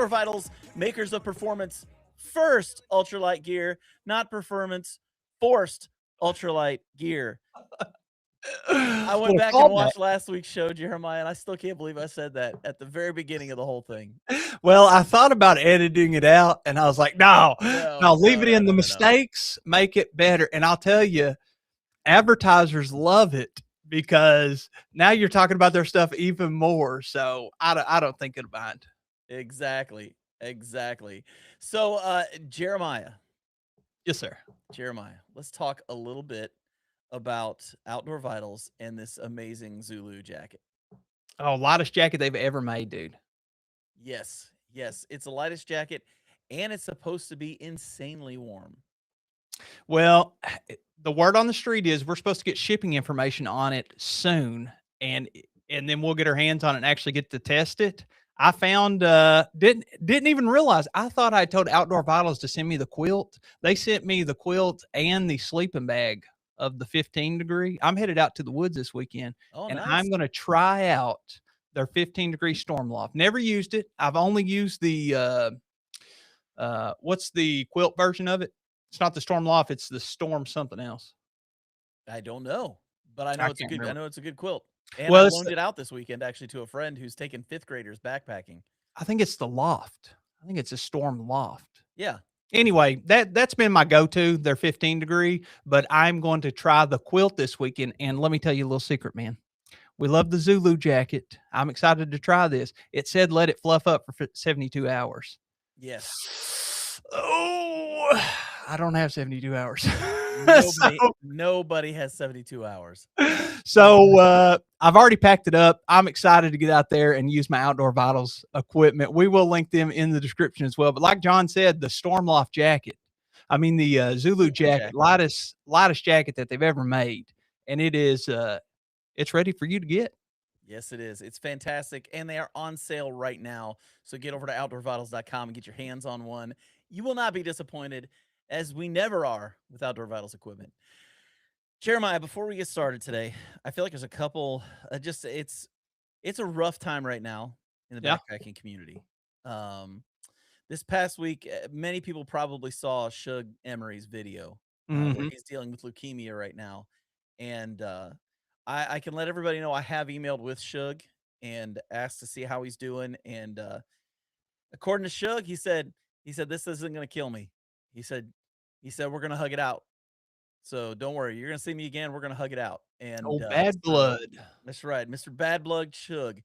Vitals, makers of performance first ultralight gear, not performance forced ultralight gear. I What went a back and callback. watched last week's show, Jeremiah, and I still can't believe I said that at the very beginning of the whole thing. Well, I thought about editing it out, and I was like, no, leave it in. The No. mistakes make it better. And I'll tell you, advertisers love it because now you're talking about their stuff even more. So I don't think it'll mind. Exactly. So, Yes, sir. Jeremiah, let's talk a little bit about Outdoor Vitals and this amazing Zulu jacket. Oh, lightest jacket they've ever made, dude. Yes, it's the lightest jacket, and it's supposed to be insanely warm. Well, the word on the street is we're supposed to get shipping information on it soon, and then we'll get our hands on it and actually get to test it. I found didn't even realize. I thought I told Outdoor Vitals to send me the quilt. They sent me the quilt and the sleeping bag of the 15 degree. I'm headed out to the woods this weekend, Oh, and nice. I'm going to try out their 15-degree storm loft. Never used it. I've only used the what's the quilt version of it? It's not the storm loft. It's the storm something else. I don't know, but I I know it's a can't good. I remember. know it's a good quilt, and I Well, it's loaned it out this weekend actually to a friend who's taking fifth graders backpacking. I think it's the loft. I think it's a storm loft. Yeah. Anyway, that's been my go-to. They're 15 degree, but I'm going to try the quilt this weekend. And let me tell you a little secret, man. We love the Zulu jacket. I'm excited to try this. It said let it fluff up for 72 hours. Yes. Oh, I don't have 72 hours. Nobody has 72 hours. So I've already packed it up. I'm excited to get out there and use my Outdoor Vitals equipment. We will link them in the description as well. But like John said, the Stormloft jacket, I mean the Zulu jacket, lightest jacket that they've ever made, and it is it's ready for you to get. Yes, it is. It's fantastic, and they are on sale right now. So get over to outdoorvitals.com and get your hands on one. You will not be disappointed, as we never are with Outdoor Vitals equipment. Jeremiah, before we get started today, I feel like there's a couple. It's a rough time right now in the backpacking community. This past week, many people probably saw Shug Emery's video where he's dealing with leukemia right now, and I can let everybody know I have emailed with Shug and asked to see how he's doing. And according to Shug, he said this isn't going to kill me. He said we're going to hug it out. So don't worry, you're gonna see me again. We're gonna hug it out. And Bad blood. That's right, Mr. Bad Blood Shug.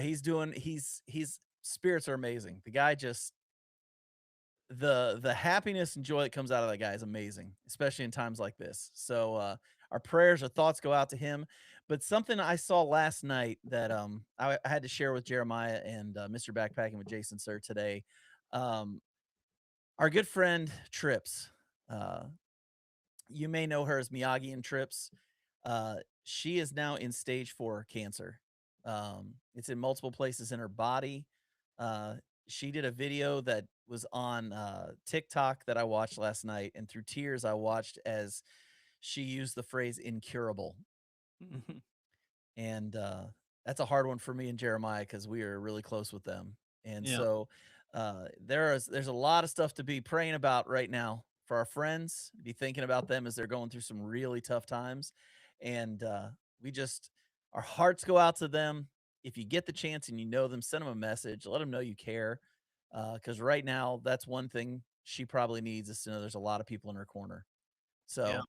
His spirits are amazing. The guy just the happiness and joy that comes out of that guy is amazing, especially in times like this. So our prayers, our thoughts go out to him. But something I saw last night that I had to share with Jeremiah and Mr. Backpacking with Jason Sir today. Our good friend Trips. You may know her as Miyagi and Trips. She is now in stage 4 cancer. It's in multiple places in her body. She did a video that was on TikTok that I watched last night, and through tears I watched as she used the phrase incurable. And that's a hard one for me and Jeremiah because we are really close with them. And so there's a lot of stuff to be praying about right now for our friends, be thinking about them as they're going through some really tough times. And our hearts go out to them. If you get the chance and you know them, send them a message, let them know you care. Because right now, that's one thing she probably needs is to know there's a lot of people in her corner. So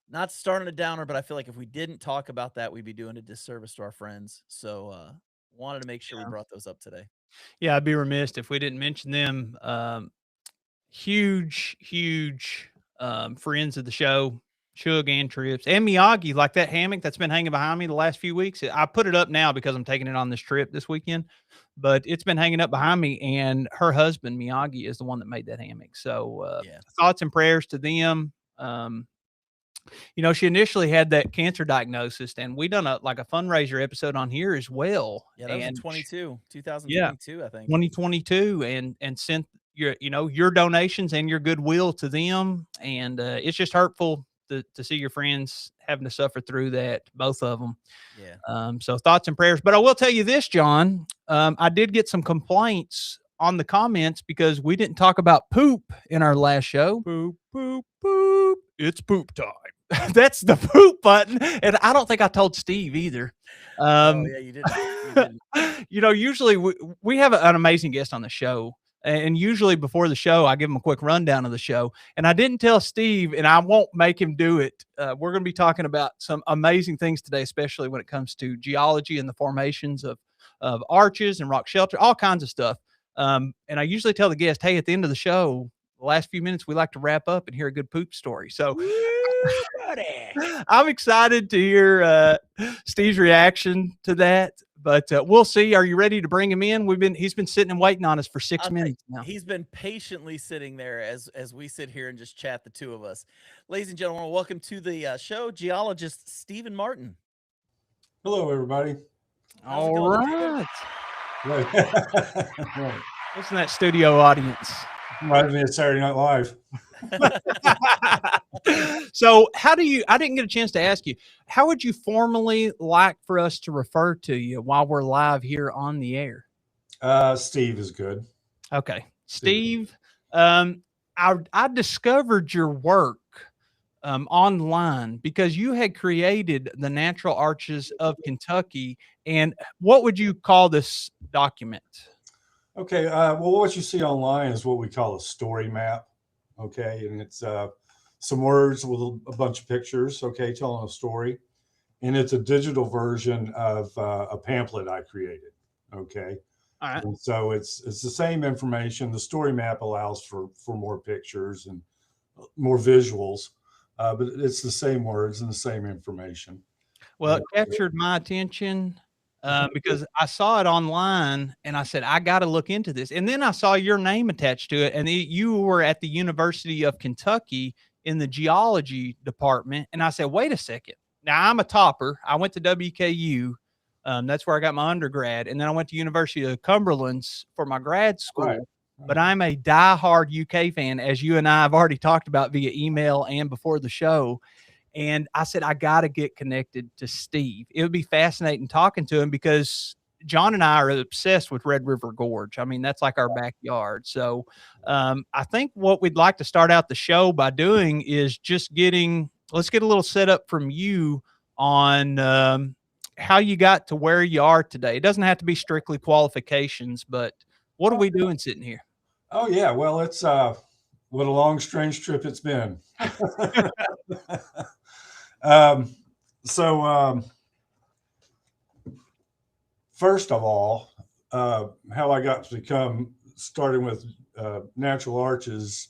not starting a downer, but I feel like if we didn't talk about that, we'd be doing a disservice to our friends. So wanted to make sure we brought those up today. Yeah, I'd be remiss if we didn't mention them. Huge friends of the show, Shug and Trips, and Miyagi. Like that hammock that's been hanging behind me the last few weeks. I put it up now because I'm taking it on this trip this weekend, but it's been hanging up behind me. And her husband Miyagi is the one that made that hammock. So thoughts and prayers to them. She initially had that cancer diagnosis, and we done a fundraiser episode on here as well. Yeah, that was in 2022, I think. 2022, and sent your donations and your goodwill to them. And it's just hurtful to see your friends having to suffer through that, both of them. Yeah. So thoughts and prayers. But I will tell you this, John, I did get some complaints on the comments because we didn't talk about poop in our last show. Poop, poop, poop. It's poop time. That's the poop button. And I don't think I told Steve either. Oh yeah, you didn't. You didn't. Usually we have an amazing guest on the show. And usually before the show, I give him a quick rundown of the show. And I didn't tell Steve, and I won't make him do it. We're going to be talking about some amazing things today, especially when it comes to geology and the formations of arches and rock shelter, all kinds of stuff. And I usually tell the guest, hey, at the end of the show, the last few minutes, we like to wrap up and hear a good poop story. So I'm excited to hear Steve's reaction to that. But we'll see. Are you ready to bring him in? He's been sitting and waiting on us for 6 minutes now. He's been patiently sitting there as we sit here and just chat, the two of us. Ladies and gentlemen, welcome to the show, geologist Stephen Martin. Hello, everybody. How's it All going, Stephen? right. Right. Listen to that studio audience. Reminds me of Saturday Night Live. So I didn't get a chance to ask you, how would you formally like for us to refer to you while we're live here on the air? Steve is good. Okay. Steve, I discovered your work online because you had created the Natural Arches of Kentucky. And what would you call this document? Okay. Well, what you see online is what we call a story map. Okay. And it's some words with a bunch of pictures, okay, telling a story. And it's a digital version of a pamphlet I created. Okay. All right. And so it's the same information. The story map allows for more pictures and more visuals, but it's the same words and the same information. Well, it captured my attention because I saw it online and I said, I got to look into this. And then I saw your name attached to it. And you were at the University of Kentucky in the geology department. And I said, wait a second. Now I'm a topper. I went to WKU. That's where I got my undergrad. And then I went to University of Cumberland's for my grad school. Right. But I'm a diehard UK fan, as you and I have already talked about via email and before the show. And I said, I got to get connected to Steve. It would be fascinating talking to him because John and I are obsessed with Red River Gorge. I mean, that's like our backyard. So I think what we'd like to start out the show by doing is just let's get a little setup from you on how you got to where you are today. It doesn't have to be strictly qualifications, but what are we doing sitting here? Oh, yeah. Well, it's what a long, strange trip it's been. First of all, how I got to become, starting with natural arches,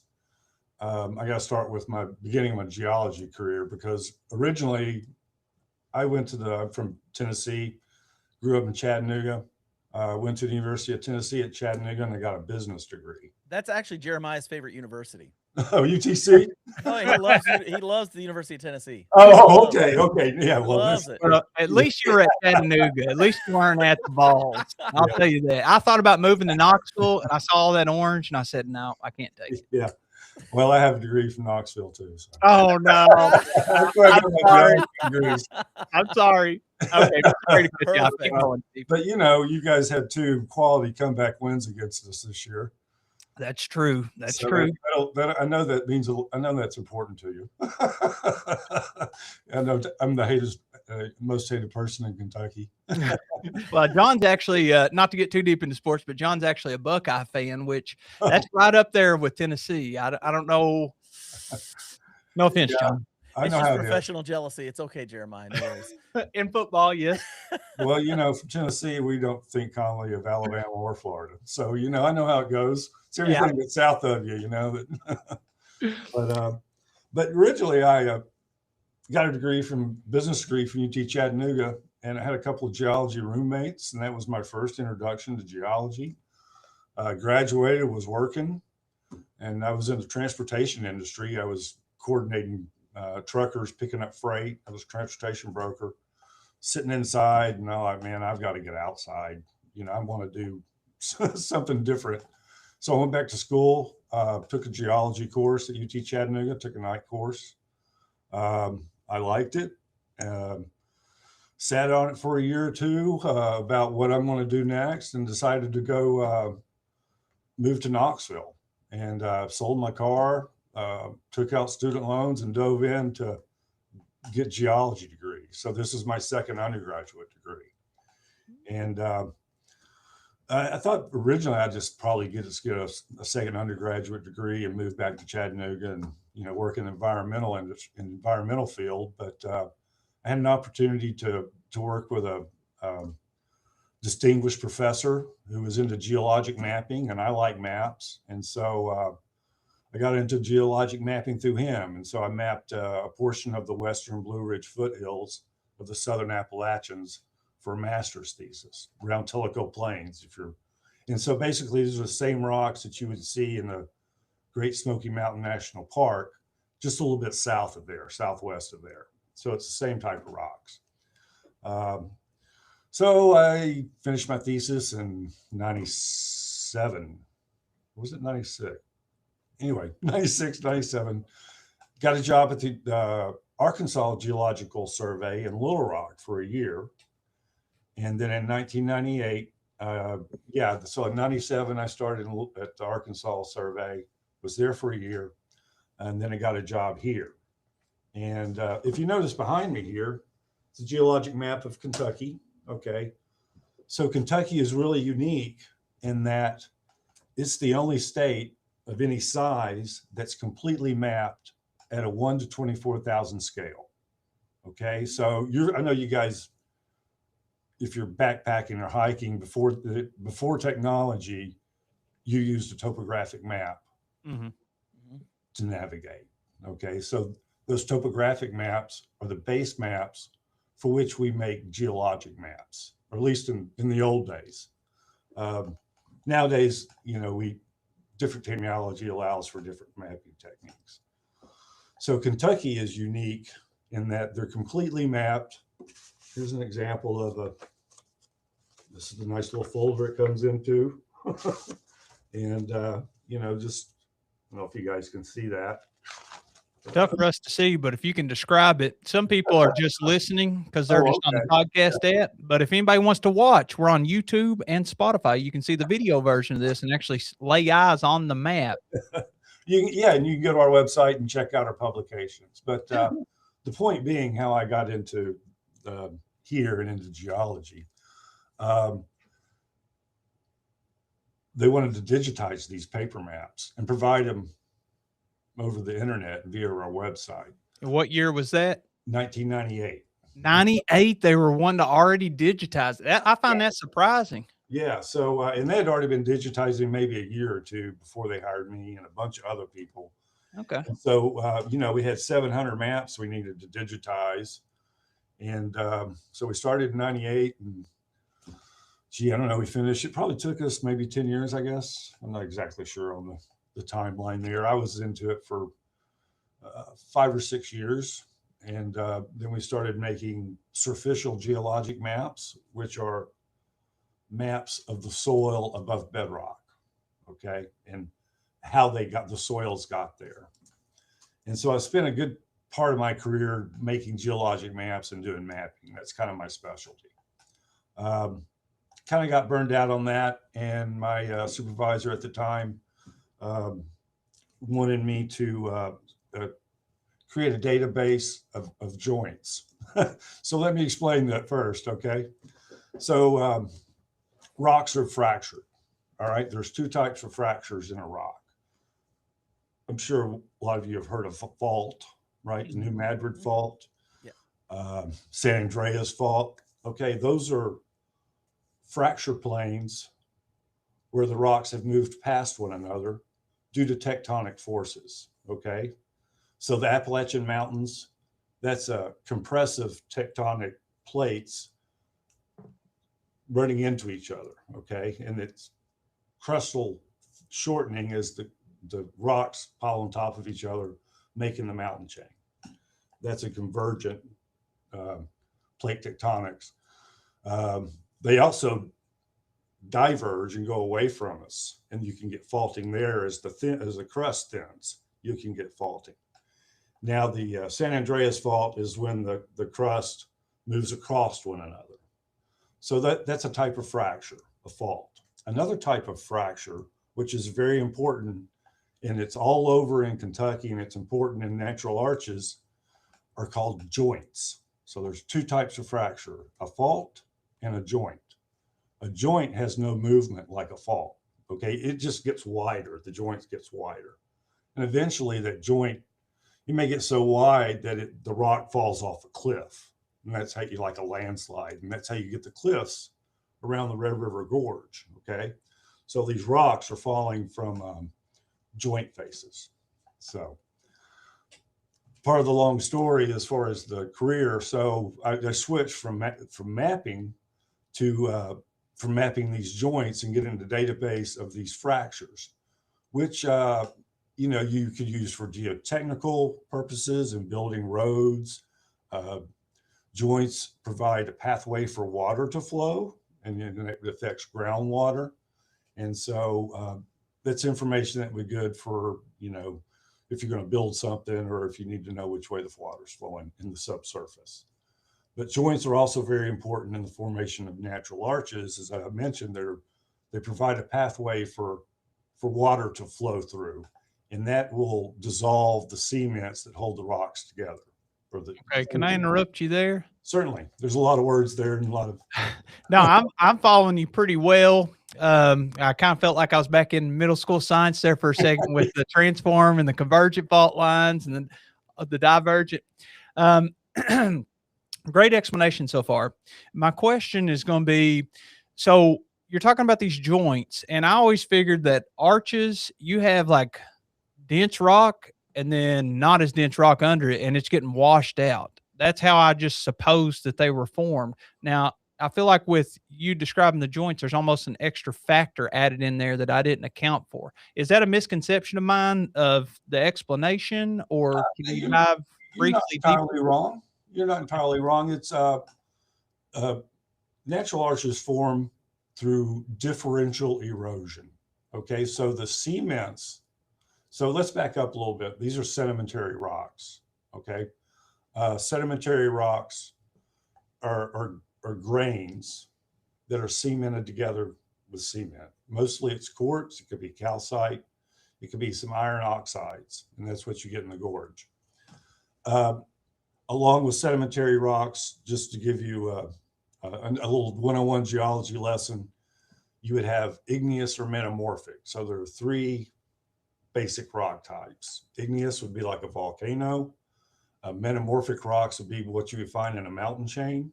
I got to start with my beginning of my geology career, because originally I'm from Tennessee, grew up in Chattanooga, went to the University of Tennessee at Chattanooga, and I got a business degree. That's actually Jeremiah's favorite university. Oh, UTC? Oh, he loves the University of Tennessee. Oh, okay. Yeah, well, loves it. At least you were at Chattanooga. At least you weren't at the balls. I'll tell you that. I thought about moving to Knoxville, and I saw all that orange, and I said, no, I can't take it. Yeah. Well, I have a degree from Knoxville too. So. Oh no! I'm sorry. Okay, sorry to cut you off. Keep going. But you guys had 2 quality comeback wins against us this year. That's true. That's true. I know that's important to you. I know I'm the most hated person in Kentucky. Well, John's actually, not to get too deep into sports, but John's actually a Buckeye fan, which that's right up there with Tennessee. I don't know. No offense, John. It's just professional jealousy. It's okay, Jeremiah. No worries. In football, yes. Well, from Tennessee, we don't think commonly of Alabama or Florida. So, I know how it goes. It's everything that's south of you, But originally, I got a business degree from UT Chattanooga, and I had a couple of geology roommates, and that was my first introduction to geology. Graduated, was working, and I was in the transportation industry. I was coordinating truckers picking up freight. I was a transportation broker, sitting inside, and I'm like, man, I've got to get outside. I want to do something different. So I went back to school, took a geology course at UT Chattanooga, took a night course. I liked it. Sat on it for a year or two about what I'm going to do next, and decided to go moved to Knoxville and sold my car, took out student loans, and dove in to get geology degree. So this is my second undergraduate degree. And I thought originally I'd just probably get a second undergraduate degree and move back to Chattanooga and, work in the environmental field. But I had an opportunity to work with a distinguished professor who was into geologic mapping, and I like maps. And so I got into geologic mapping through him. And so I mapped a portion of the Western Blue Ridge foothills of the Southern Appalachians for a master's thesis around Tellico Plains. And so basically these are the same rocks that you would see in the Great Smoky Mountain National Park, just a little bit south of there, southwest of there. So it's the same type of rocks. So I finished my thesis in 97. Was it 96? Anyway, 96, 97. Got a job at the Arkansas Geological Survey in Little Rock for a year. And then in 1998, so in 97, I started at the Arkansas Survey, was there for a year, and then I got a job here. And if you notice behind me here, it's a geologic map of Kentucky. Okay. So Kentucky is really unique in that it's the only state of any size that's completely mapped at a 1 to 24,000 scale. Okay. So I know you guys, if you're backpacking or hiking before technology, you used a topographic map to navigate. Okay. So those topographic maps are the base maps for which we make geologic maps, or at least in the old days. Nowadays, different technology allows for different mapping techniques. So Kentucky is unique in that they're completely mapped. Here's an example of this is a nice little folder it comes into. And, just, I don't know if you guys can see that. Tough for us to see, but if you can describe it, some people are just listening because they're just on the podcast app. But if anybody wants to watch, we're on YouTube and Spotify. You can see the video version of this and actually lay eyes on the map. And you can go to our website and check out our publications. But the point being how I got into here and into geology, they wanted to digitize these paper maps and provide them over the internet via our website. And what year was that? 1998. 98. They were one to already digitize that. I find that surprising. Yeah. So, and they had already been digitizing maybe a year or two before they hired me and a bunch of other people. Okay. And so, we had 700 maps we needed to digitize. And so we started in 98 and I don't know, we finished. It probably took us maybe 10 years, I guess. I'm not exactly sure on the timeline there. I was into it for 5 or 6 years. And then we started making superficial geologic maps, which are maps of the soil above bedrock. Okay. And how the soils got there. And so I spent a good part of my career making geologic maps and doing mapping. That's kind of my specialty. Kind of got burned out on that. And my supervisor at the time wanted me to create a database of joints. So let me explain that first, okay? So rocks are fractured, all right? There's two types of fractures in a rock. I'm sure a lot of you have heard of fault, right? The New Madrid fault, San Andreas fault. Okay, those are fracture planes where the rocks have moved past one another due to tectonic forces, okay? So the Appalachian Mountains, that's a compressive tectonic plates running into each other, okay? And it's crustal shortening as the rocks pile on top of each other, making the mountain chain. That's a convergent plate tectonics. They also diverge and go away from us, and you can get faulting there as the crust thins. You can get faulting. Now the San Andreas fault is when the crust moves across one another. So that's a type of fracture, a fault. Another type of fracture which is very important, and it's all over in Kentucky, and it's important in natural arches, are called joints. So there's two types of fracture, a fault and a joint. A joint has no movement like a fault. Okay, it just gets wider. The joint gets wider, and eventually that joint, you may get so wide that the rock falls off a cliff, and that's how you, like a landslide, and that's how you get the cliffs around the Red River Gorge. Okay, so these rocks are falling from joint faces. So part of the long story as far as the career. So I switched from mapping to from mapping these joints and getting the database of these fractures, which you know, you could use for geotechnical purposes and building roads. Joints provide a pathway for water to flow, and it affects groundwater. And so that's information that would be good for, you know, if you're going to build something, or if you need to know which way the water's flowing in the subsurface. But joints are also very important in the formation of natural arches. As I mentioned, they provide a pathway for water to flow through, and that will dissolve the cements that hold the rocks together. Okay, can I interrupt you there? Certainly. There's a lot of words there and a lot of. No, I'm following you pretty well. I kind of felt like I was back in middle school science there for a second with the transform and the convergent fault lines and then the divergent. Great explanation so far. My question is going to be, so you're talking about these joints, and I always figured that arches, you have like dense rock and then not as dense rock under it, and it's getting washed out. That's how I just supposed that they were formed. Now, I feel like with you describing the joints, there's almost an extra factor added in there that I didn't account for. Is that a misconception of mine of the explanation, or can you dive You're not briefly entirely wrong. You're not entirely wrong. It's natural arches form through differential erosion. Okay, so the cements. So let's back up a little bit. These are sedimentary rocks. Okay, sedimentary rocks are grains that are cemented together with cement. Mostly it's quartz. It could be calcite. It could be some iron oxides, and that's what you get in the gorge. Along with sedimentary rocks, just to give you a little 101 geology lesson, you would have igneous or metamorphic. So there are three basic rock types. Igneous would be like a volcano. Metamorphic rocks would be what you would find in a mountain chain.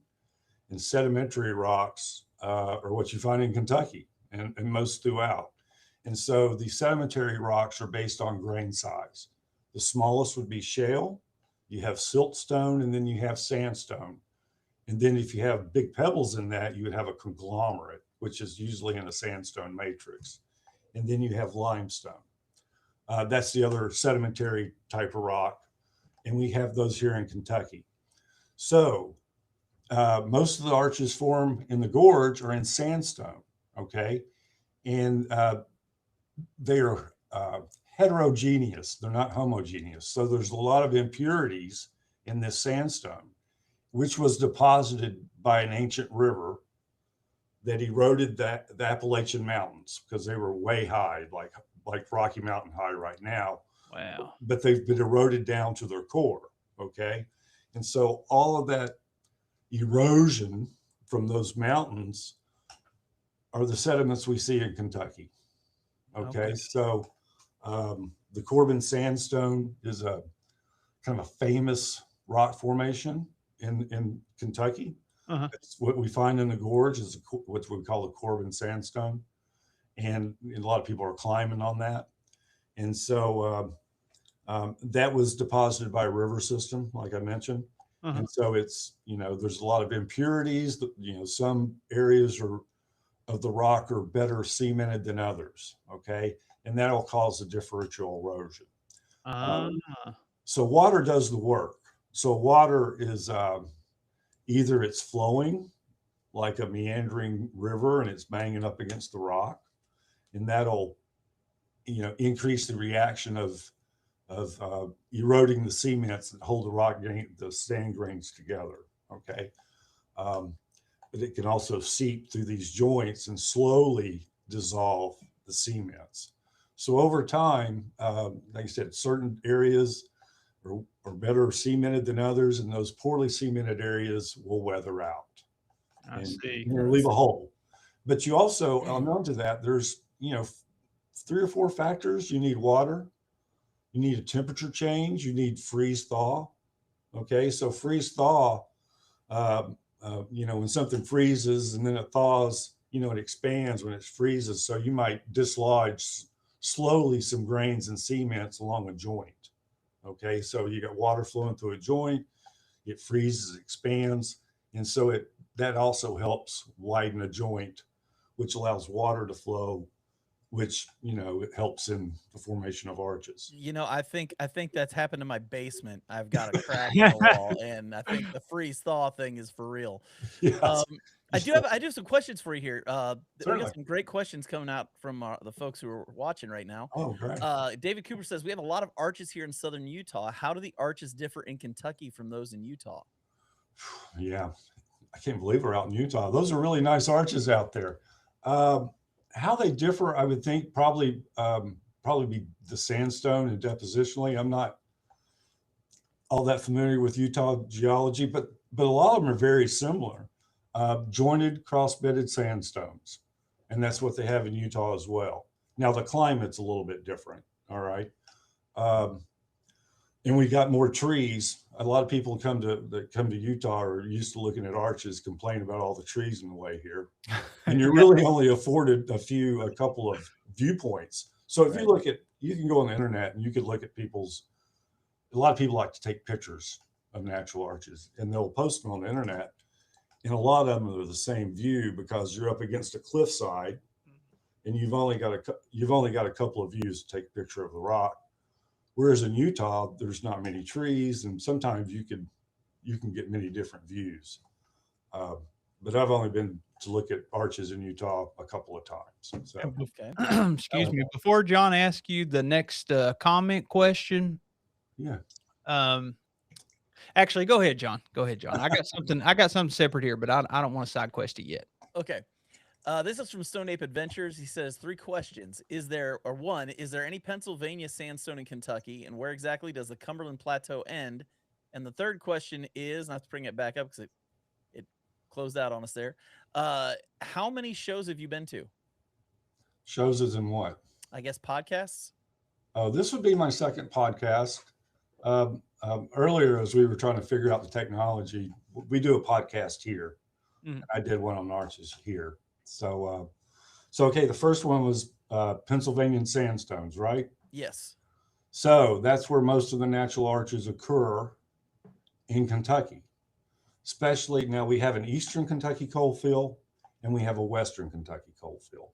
And sedimentary rocks are what you find in Kentucky and most throughout. And so the sedimentary rocks are based on grain size. The smallest would be shale. You have siltstone, and then you have sandstone. And then if you have big pebbles in that, you would have a conglomerate, which is usually in a sandstone matrix. And then you have limestone. That's the other sedimentary type of rock. And we have those here in Kentucky. So most of the arches formed in the gorge are in sandstone, okay? And they are heterogeneous. They're not homogeneous. So there's a lot of impurities in this sandstone, which was deposited by an ancient river that eroded the Appalachian Mountains because they were way high, like Rocky Mountain high right now. Wow. But they've been eroded down to their core, okay? And so all of that erosion from those mountains are the sediments we see in Kentucky. Okay. So the Corbin Sandstone is a kind of a famous rock formation in Kentucky. It's what we find in the gorge is what we call the Corbin Sandstone. And a lot of people are climbing on that. And so that was deposited by a river system, like I mentioned. And so it's, you know, there's a lot of impurities that, you know, some areas of the rock are better cemented than others. Okay. And that'll cause a differential erosion. So water does the work. So water is either it's flowing like a meandering river and it's banging up against the rock, and that'll, you know, increase the reaction of eroding the cements that hold the sand grains together. Okay. But it can also seep through these joints and slowly dissolve the cements. So over time, like I said, certain areas are better cemented than others, and those poorly cemented areas will weather out I see. and leave a hole. But you also, unknown to that, there's 3 or 4 factors. You need water, you need a temperature change, you need freeze thaw. Okay, so freeze thaw, when something freezes and then it thaws, it expands when it freezes. So you might dislodge slowly some grains and cements along a joint. Okay, so you got water flowing through a joint, it freezes, expands, and so that also helps widen a joint, which allows water to flow, which it helps in the formation of arches. I think that's happened in my basement. I've got a crack in the wall, and I think the freeze thaw thing is for real. Yes. I do have some questions for you here. We Certainly. got some great questions coming out from the folks who are watching right now. Oh, great. David Cooper says, we have a lot of arches here in southern Utah. How do the arches differ in Kentucky from those in Utah? Yeah, I can't believe we're out in Utah. Those are really nice arches out there. How they differ, I would think probably be the sandstone and depositionally. I'm not all that familiar with Utah geology, but a lot of them are very similar. Jointed cross-bedded sandstones, and that's what they have in Utah as well. Now the climate's a little bit different. All right. And we got more trees. A lot of people that come to Utah are used to looking at arches, complain about all the trees in the way here. And you're really only afforded a couple of viewpoints. So if you can go on the internet and you could look at a lot of people like to take pictures of natural arches, and they'll post them on the internet. And a lot of them are the same view because you're up against a cliffside and you've only got a couple of views to take a picture of the rock. Whereas in Utah, there's not many trees, and sometimes you can get many different views. But I've only been to look at arches in Utah a couple of times. So. Okay. Excuse me. Before John asks you the next comment question. Yeah. Actually, go ahead, John. I got something separate here, but I don't want to side quest it yet. Okay. This is from Stone Ape Adventures. He says 3 questions. Is there any Pennsylvania sandstone in Kentucky, and where exactly does the Cumberland Plateau end? And the third question is, and I have to bring it back up because it closed out on us there. How many shows have you been to? Shows as in what? I guess podcasts. This would be my second podcast. Earlier, as we were trying to figure out the technology, we do a podcast here. Mm-hmm. I did one on arches here. So okay, the first one was Pennsylvania sandstones, right? Yes. So that's where most of the natural arches occur in Kentucky. Especially now we have an Eastern Kentucky coal field and we have a Western Kentucky coal field,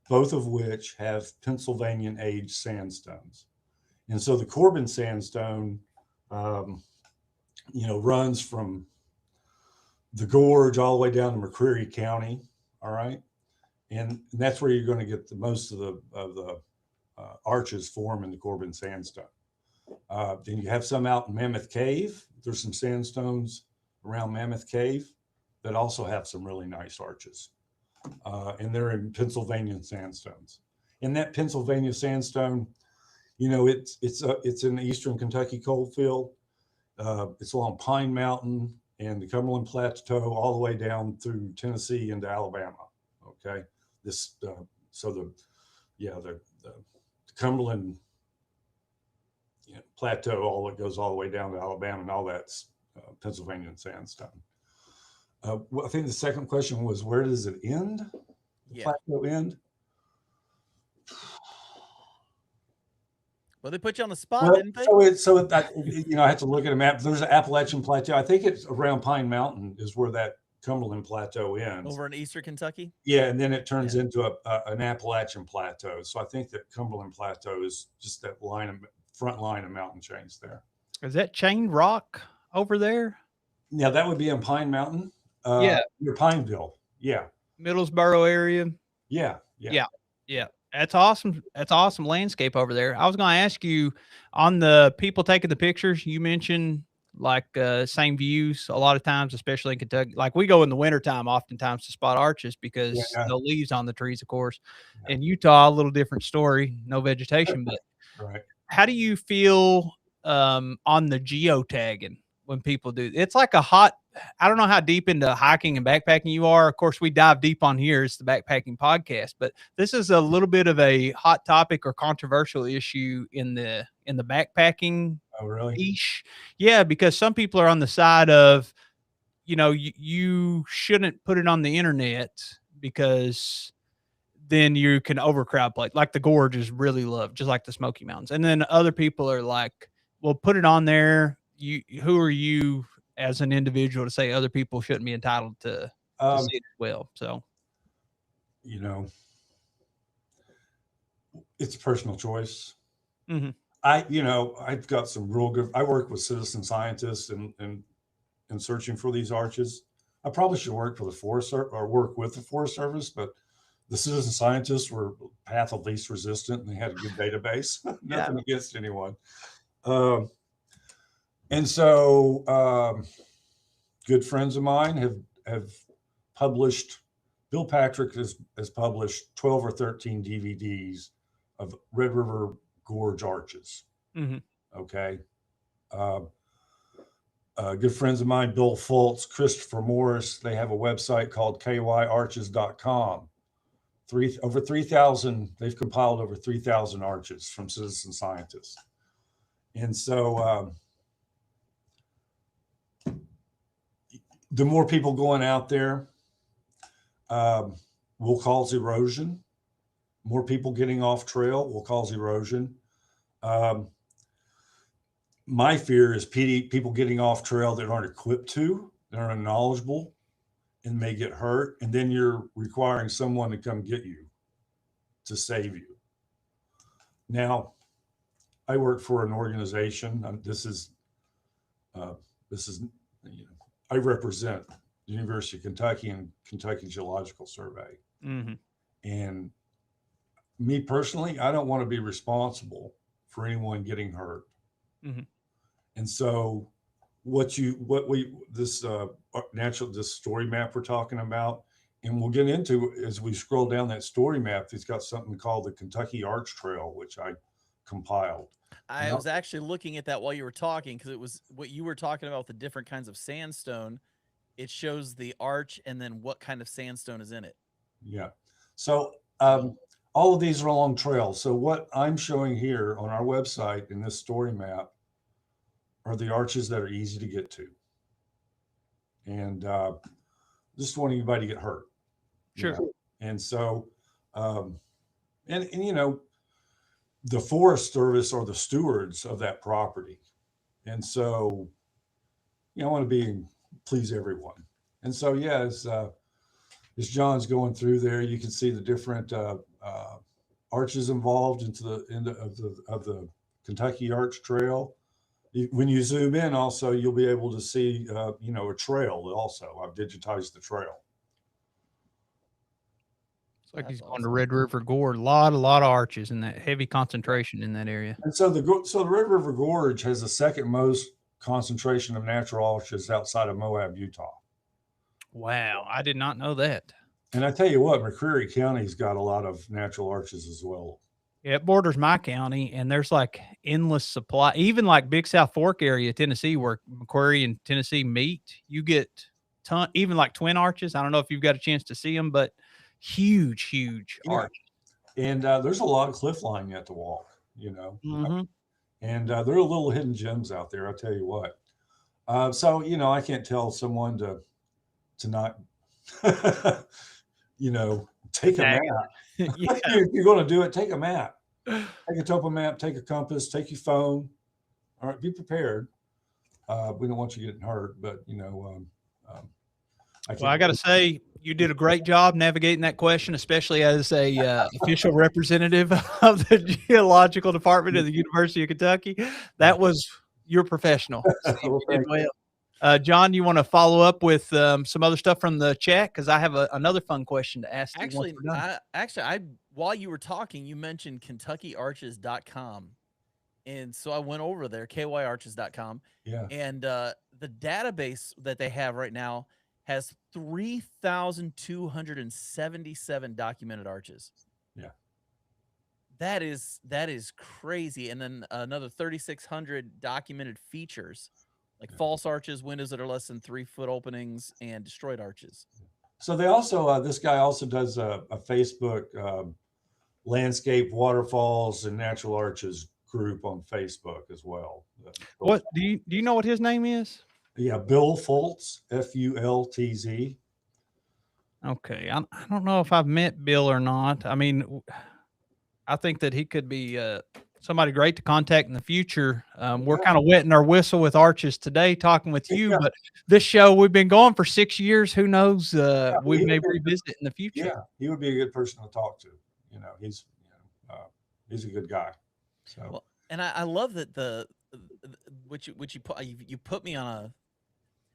both of which have Pennsylvanian age sandstones. And so the Corbin sandstone, runs from the gorge all the way down to McCreary County. All right. And that's where you're going to get the most of the arches form in the Corbin sandstone. Then you have some out in Mammoth Cave. There's some sandstones around Mammoth Cave that also have some really nice arches. And they're in Pennsylvania sandstones. And that Pennsylvania sandstone, it's in the Eastern Kentucky coal field. It's along Pine Mountain and the Cumberland Plateau all the way down through Tennessee into Alabama. Okay, the Cumberland Plateau goes all the way down to Alabama, and all that's Pennsylvania sandstone. I think the second question was, where does it end? The plateau end? Well, they put you on the spot, didn't they? I have to look at a map. There's an Appalachian Plateau. I think it's around Pine Mountain is where that Cumberland Plateau ends. Over in Eastern Kentucky? Yeah, and then it turns into an Appalachian Plateau. So I think that Cumberland Plateau is just that front line of mountain chains there. Is that chained rock over there? Yeah, that would be in Pine Mountain. Near Pineville. Yeah. Middlesboro area. Yeah. That's awesome. That's awesome landscape over there. I was going to ask you on the people taking the pictures. You mentioned like same views a lot of times, especially in Kentucky. Like we go in the wintertime oftentimes to spot arches because Yeah. no leaves on the trees, of course. Yeah. In Utah, a little different story, no vegetation. But Right. how do you feel on the geotagging when people do? It's like a hot, I don't know how deep into hiking and backpacking you are. Of course, we dive deep on here. It's the backpacking podcast, but this is a little bit of a hot topic or controversial issue in the backpacking Oh, really? niche. Yeah, because some people are on the side of, you shouldn't put it on the internet because then you can overcrowd play. Like the gorge is really loved, just like the Smoky Mountains. And then other people are like, well, put it on there. Who are you as an individual to say other people shouldn't be entitled to see it as well? So, it's personal choice. Mhm. I've got some real good. I work with citizen scientists and searching for these arches. I probably should work for the Forest or work with the Forest Service, but the citizen scientists were path of least resistant and they had a good database. Nothing against anyone. And so good friends of mine have published. Bill Patrick has published 12 or 13 DVDs of Red River Gorge arches. Mm-hmm. Okay. Good friends of mine, Bill Fultz, Christopher Morris, they have a website called kyarches.com. Over 3,000, they've compiled over 3,000 arches from citizen scientists. And so the more people going out there will cause erosion. More people getting off trail will cause erosion. My fear is people getting off trail that aren't equipped to, that aren't knowledgeable, and may get hurt. And then you're requiring someone to come get you to save you. Now, I work for an organization. I represent the University of Kentucky and Kentucky Geological Survey. Mm-hmm. And me personally, I don't want to be responsible for anyone getting hurt. Mm-hmm. And so this story map we're talking about, and we'll get into as we scroll down that story map, it's got something called the Kentucky Arch Trail, which I compiled. I was actually looking at that while you were talking because it was what you were talking about, the different kinds of sandstone. It shows the arch and then what kind of sandstone is in it. Yeah. So all of these are along trails. So what I'm showing here on our website in this story map are the arches that are easy to get to. And just want anybody to get hurt. Sure. And so, the Forest Service are the stewards of that property. And so, I want to please everyone. And so, as John's going through there, you can see the different arches involved into the Kentucky Arch Trail. When you zoom in, also you'll be able to see a trail. Also, I've digitized the trail. It's like he's going to Red River Gorge. A lot of arches and that heavy concentration in that area. And so the Red River Gorge has the second most concentration of natural arches outside of Moab, Utah. Wow, I did not know that. And I tell you what, McCreary County's got a lot of natural arches as well. Yeah, it borders my county, and there's like endless supply. Even like Big South Fork area, Tennessee, where McCreary and Tennessee meet, you get even like twin arches. I don't know if you've got a chance to see them, but huge arches. And there's a lot of cliff line yet to walk, Mm-hmm. And there are little hidden gems out there. I'll tell you what. So I can't tell someone to not, take a map. Yeah. If you're going to do it, take a map. Take a topo map, take a compass, take your phone. All right, be prepared. We don't want you getting hurt, but I got to say, you did a great job navigating that question, especially as a official representative of the Geological Department of the University of Kentucky. You're professional. So you did well. John, you want to follow up with some other stuff from the chat? Because I have another fun question to ask. Actually, while you were talking, you mentioned KentuckyArches.com. And so I went over there, kyarches.com, Yeah. and the database that they have right now has 3,277 documented arches. Yeah. That is crazy. And then another 3,600 documented features, like false arches, windows that are less than 3-foot openings, and destroyed arches. So they also, this guy also does a Facebook landscape waterfalls and natural arches group on Facebook as well. What do you know what his name is? Yeah, Bill Fultz, Fultz. Okay, I don't know if I've met Bill or not. I mean, I think that he could be somebody great to contact in the future. We're kind of wetting our whistle with arches today, talking with you, but this show, we've been going for 6 years. Who knows? We may revisit in the future. Yeah, he would be a good person to talk to. He's a good guy. So, well, and I love that which you put me on a.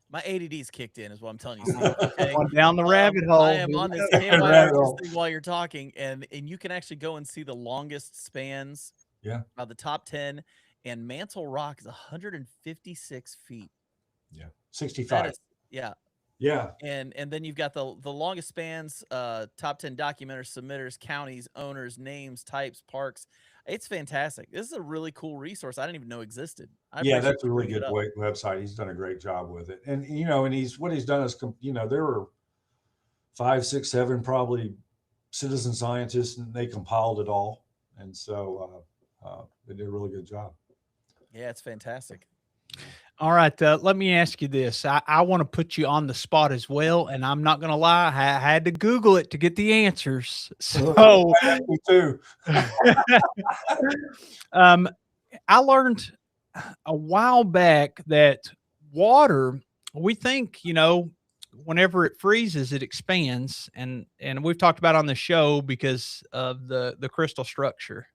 My ADD's kicked in, is what I'm telling you. Steve, okay? Going down the rabbit hole. I am on this KYRs thing while you're talking, and you can actually go and see the longest spans. Yeah. The top 10, and Mantle Rock is 156 feet. Yeah. 65. Yeah. Yeah. And then you've got the longest spans, top 10 documenters, submitters, counties, owners, names, types, parks. It's fantastic. This is a really cool resource I didn't even know existed. Yeah, that's a really good website. He's done a great job with it. And, and what he's done is, there were 5, 6, 7 probably citizen scientists, and they compiled it all. And so they did a really good job. Yeah, it's fantastic. All right. Let me ask you this. I want to put you on the spot as well. And I'm not going to lie. I had to Google it to get the answers. So me too. I learned a while back that water, we think, whenever it freezes, it expands. And we've talked about on the show because of the crystal structure.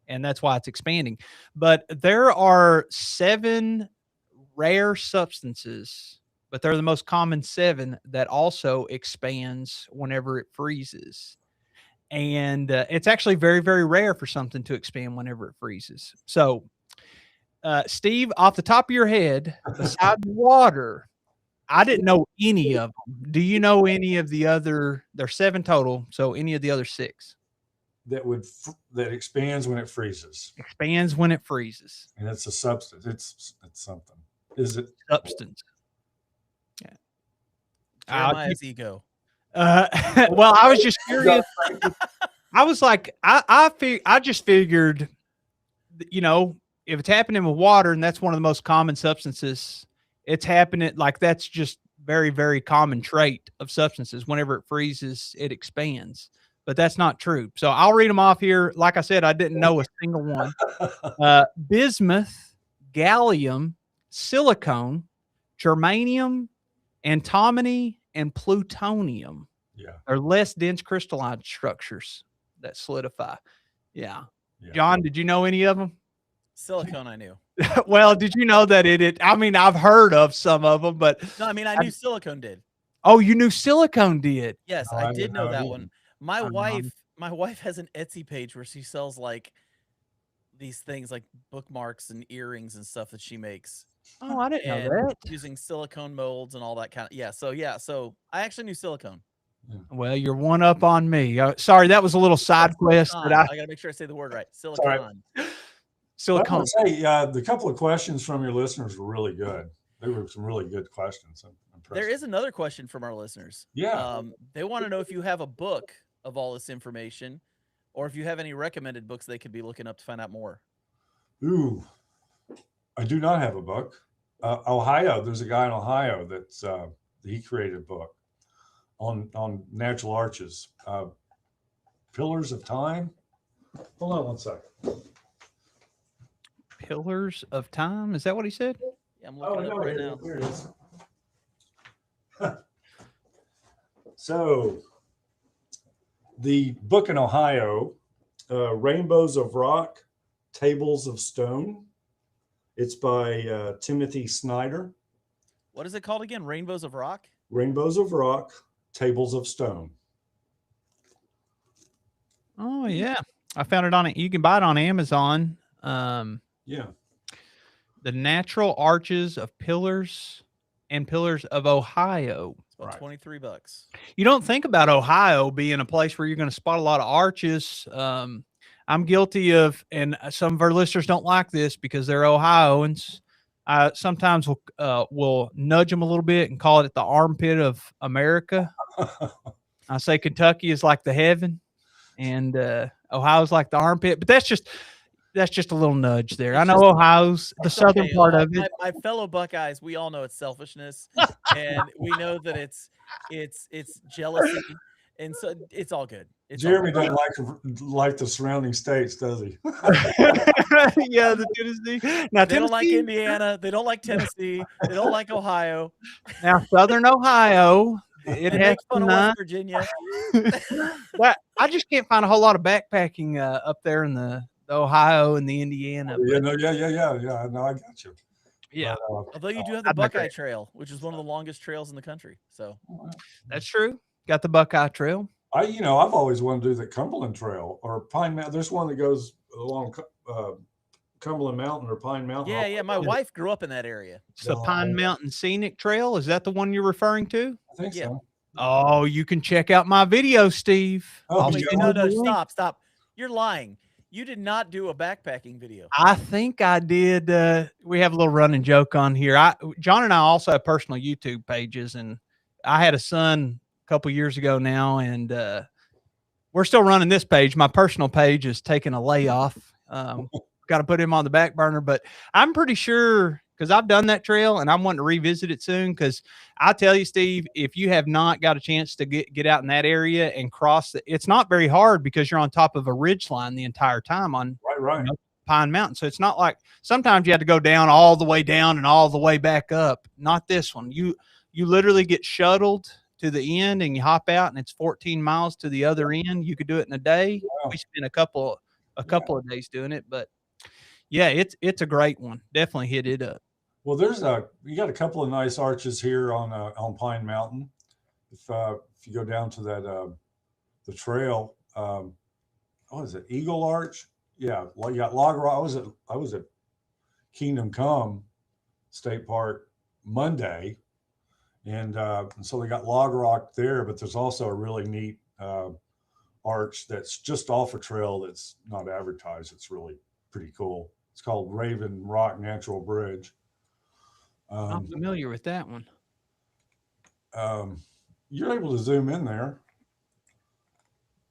And that's why it's expanding. But there are 7 rare substances, but they're the most common 7 that also expands whenever it freezes. And it's actually very, very rare for something to expand whenever it freezes. So, Steve, off the top of your head, besides water, I didn't know any of them. Do you know any of the other? There's 7 total. So any of the other 6 that expands when it freezes. Expands when it freezes. And it's a substance. It's something. Is it substance? Yeah. Jeremiah's ego. Well, I was just curious. I was like, I just figured, if it's happening with water and that's one of the most common substances, it's happening like that's just very, very common trait of substances. Whenever it freezes, it expands. But that's not true. So I'll read them off here. Like I said, I didn't know a single one. Bismuth, gallium, silicone, germanium, antimony, and plutonium. Yeah. Are less dense crystalline structures that solidify. Yeah. John, did you know any of them? Silicone, I knew. Well, did you know that I mean, I've heard of some of them, but no, I mean, I knew silicone did. Oh, you knew silicone did? Yes, I did know that one. My wife has an Etsy page where she sells like these things like bookmarks and earrings and stuff that she makes. Oh, I didn't know that. Using silicone molds and all that kind of So I actually knew silicone. Well, you're one up on me. Sorry, that was a little side quest. I got to make sure I say the word right. Silicone. Silicone. Well, I say, the couple of questions from your listeners were really good. They were some really good questions. There is another question from our listeners. Yeah. They want to know if you have a book of all this information, or if you have any recommended books they could be looking up to find out more. Ooh, I do not have a book. Ohio, there's a guy in Ohio that's he created a book on natural arches. Pillars of Time. Hold on one second. Pillars of Time? Is that what he said? Yeah, I'm looking it up right now. Here it is. So, the book in Ohio, Rainbows of Rock, Tables of Stone. It's by Timothy Snyder. What is it called again? Rainbows of Rock? Rainbows of Rock, Tables of Stone. Oh, yeah. I found it on it. You can buy it on Amazon. Yeah. The Natural Arches of Pillars and Pillars of Ohio. It's about Right. $23. You don't think about Ohio being a place where you're going to spot a lot of arches. I'm guilty of, and some of our listeners don't like this because they're Ohioans. Sometimes we'll nudge them a little bit and call it the armpit of America. I say Kentucky is like the heaven, and Ohio's like the armpit. But that's just a little nudge there. I know Ohio's the southern part of it. My fellow Buckeyes, we all know it's selfishness, and we know that it's jealousy, and so it's all good. Jeremy doesn't like the surrounding states, does he? Yeah, the Tennessee. Now they don't like Indiana. They don't like Tennessee. They don't like Ohio. Now, Southern Ohio. It has fun of West Virginia. I just can't find a whole lot of backpacking up there in the Ohio and the Indiana. Yeah. No, I got you. Yeah. But, although you do have the Buckeye Trail, which is one of the longest trails in the country. So that's true. Got the Buckeye Trail. I've always wanted to do the Cumberland Trail or Pine Mountain. There's one that goes along Cumberland Mountain or Pine Mountain. Yeah. My wife grew up in that area. It's the Pine Mountain Scenic Trail. Is that the one you're referring to? I think so. Oh, you can check out my video, Steve. Oh, no, stop. You're lying. You did not do a backpacking video. I think I did. We have a little running joke on here. John and I also have personal YouTube pages, and I had a son a couple years ago now, and we're still running this page. My personal page is taking a layoff. Got to put him on the back burner, but I'm pretty sure because I've done that trail and I'm wanting to revisit it soon. Because I tell you, Steve, if you have not got a chance to get out in that area and cross it's not very hard because you're on top of a ridge line the entire time on Pine Mountain. So it's not like sometimes you have to go down all the way down and all the way back up. Not this one. You literally get shuttled to the end and you hop out and it's 14 miles to the other end. You could do it in a day. Wow. We spent a couple of days doing it, but yeah, it's a great one. Definitely hit it up. Well, you got a couple of nice arches here on Pine Mountain. If you go down to that the trail, what is it? Eagle Arch? Yeah, you got Log Rock. I was at Kingdom Come State Park Monday, and so they got Log Rock there, but there's also a really neat arch that's just off a trail that's not advertised. It's really pretty cool. It's called Raven Rock Natural Bridge. I'm familiar with that one. You're able to zoom in there.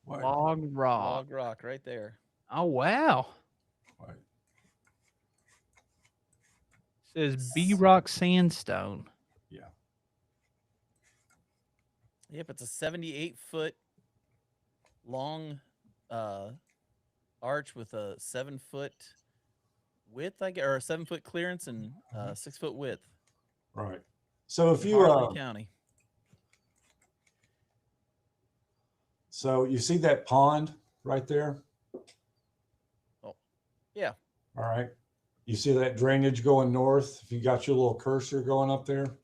Log Rock right there. Oh, wow. Right. It says B-Rock Sandstone. Yeah. Yep, it's a 78-foot long arch with a 7-foot width, or a 7-foot clearance and 6-foot width. Right. So if you County. So you see that pond right there? Oh, yeah. All right. You see that drainage going north? If you got your little cursor going up there,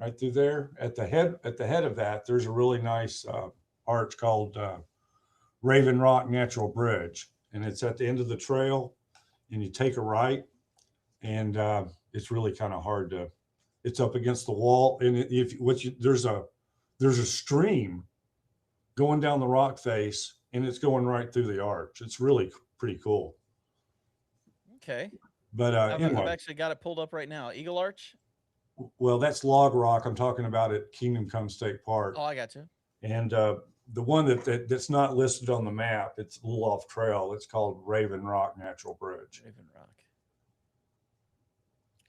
right through there, at the head of that, there's a really nice arch called Raven Rock Natural Bridge, and it's at the end of the trail. And you take a right, and it's really kind of hard to. It's up against the wall, and there's a stream going down the rock face, and it's going right through the arch. It's really pretty cool. Okay. But anyway, I've actually got it pulled up right now. Eagle Arch. Well, that's Log Rock. I'm talking about at Kingdom Come State Park. Oh, I got you. And the one that's not listed on the map, it's a little off trail. It's called Raven Rock Natural Bridge. Raven Rock.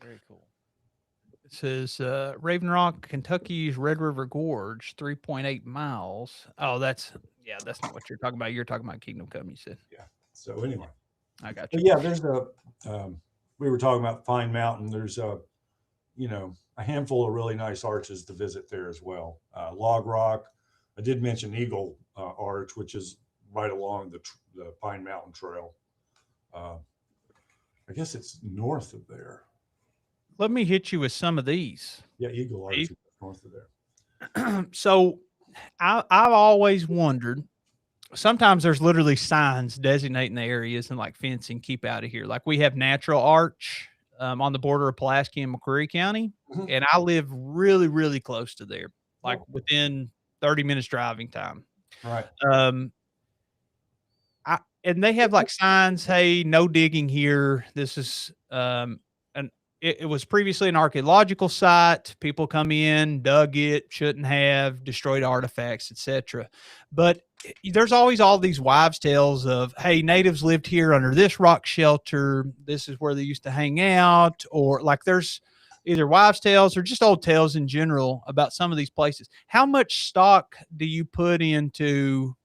Very cool. It says Raven Rock, Kentucky's Red River Gorge, 3.8 miles. Oh, that's not what you're talking about. You're talking about Kingdom Come, you said. Yeah. So anyway, I got you. But yeah, there's we were talking about Pine Mountain. There's a handful of really nice arches to visit there as well. Log Rock. I did mention Eagle Arch, which is right along the Pine Mountain Trail. I guess it's north of there. Let me hit you with some of these. Yeah, Eagle Arch is north of there. So I've always wondered, sometimes there's literally signs designating the areas and like fencing, keep out of here. Like we have Natural Arch on the border of Pulaski and McCreary County, Mhm. and I live really, really close to there, like Oh, within 30 minutes driving time. right. Um, and they have like signs, hey, no digging here. This is an it was previously an archaeological site. People come in, dug it, shouldn't have, destroyed artifacts, etc. But there's always all these wives' tales of, hey, natives lived here under this rock shelter. This is where they used to hang out, or like there's either wives' tales or just old tales in general about some of these places. How much stock do you put into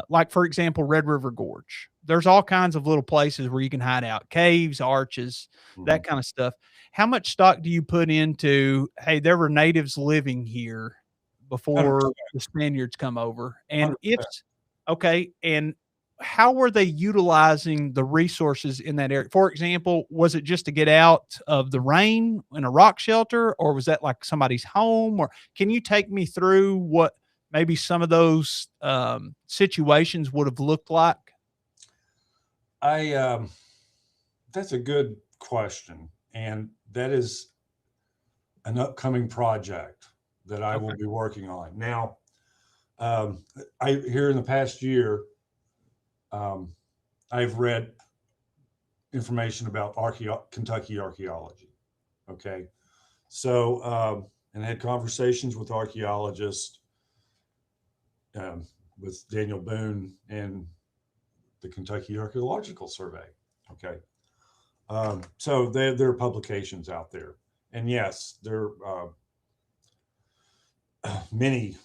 like for example, Red River Gorge? There's all kinds of little places where you can hide out, caves, arches, that Mhm. kind of stuff. How much stock do you put into, hey, there were natives living here before 100%. the Spaniards come over? And if 100%. okay, and how were they utilizing the resources in that area? For example, was it just to get out of the rain in a rock shelter, or was that like somebody's home? Or can you take me through what maybe some of those situations would have looked like? I That's a good question, and that is an upcoming project that I will Okay. be working on. Now, I here in the past year, um, I've read information about Kentucky archaeology. Okay, so and had conversations with archaeologists, um, with Daniel Boone and the Kentucky Geological Survey. Okay, so there are publications out there, and yes, there are many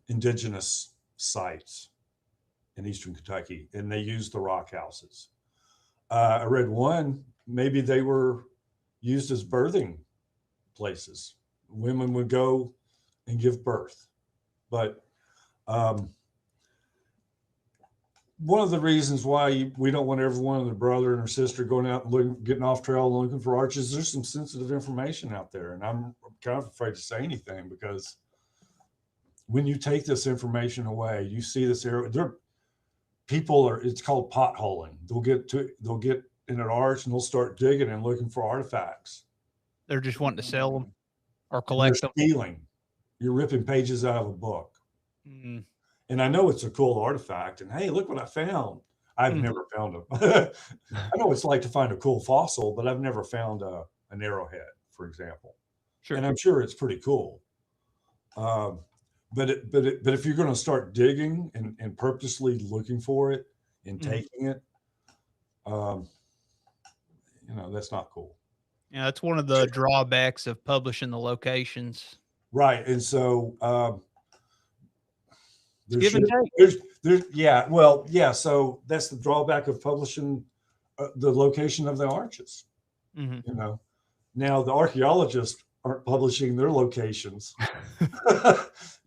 indigenous sites in eastern Kentucky, and they use the rock houses. I read one, maybe they were used as birthing places. Women would go and give birth. But one of the reasons why we don't want everyone and their brother and their sister going out and getting off trail and looking for arches, there's some sensitive information out there. And I'm kind of afraid to say anything because when you take this information away, you see this area. People are, it's called potholing. They'll get in an arch and they'll start digging and looking for artifacts. They're just wanting to sell them or And they're collect them. stealing. You're ripping pages out of a book. Mm. And I know it's a cool artifact. And hey, look what I found. I've Mm. never found them. I know it's like to find a cool fossil, but I've never found an arrowhead, for example. Sure. And I'm sure it's pretty cool. But if you're going to start digging and purposely looking for it and taking it, that's not cool. Yeah, that's one of the drawbacks of publishing the locations. Right. And so Give and take. yeah, well, yeah. So that's the drawback of publishing the location of the arches. Mm-hmm. Now the archaeologists aren't publishing their locations, and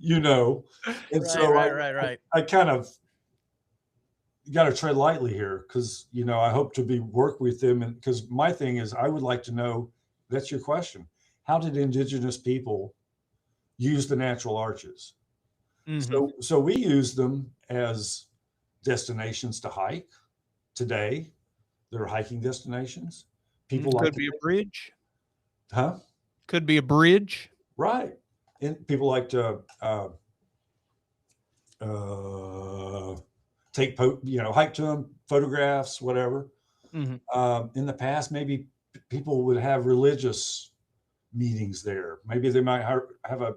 Right, so right. I kind of got to tread lightly here because I hope to work with them, and because my thing is I would like to know. That's your question. How did indigenous people use the natural arches? Mm-hmm. So we use them as destinations to hike. Today, they're hiking destinations. People like Could be a bridge. huh? Could be a bridge. Right. And people like to hike to them, photographs, whatever. Mm-hmm. In the past, maybe people would have religious meetings there. Maybe they might have a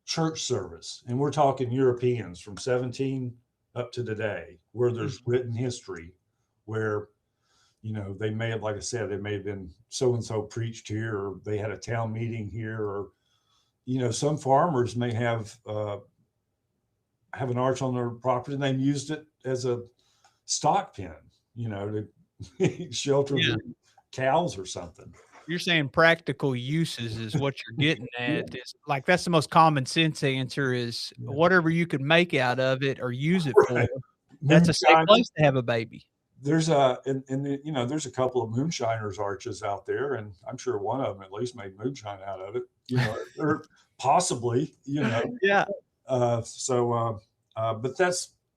church service. And we're talking Europeans from 17 up to today, where there's written history, where, they may have, like I said, they may have been so-and-so preached here, or they had a town meeting here, or, some farmers may have an arch on their property and they've used it as a stock pen, to shelter the cows or something. You're saying practical uses is what you're getting at. Is like that's the most common sense answer is whatever you can make out of it or use it for. Right. That's a safe Moonshine. place to have a baby. There's there's a couple of moonshiners arches out there, and I'm sure one of them at least made moonshine out of it, or possibly, Yeah. but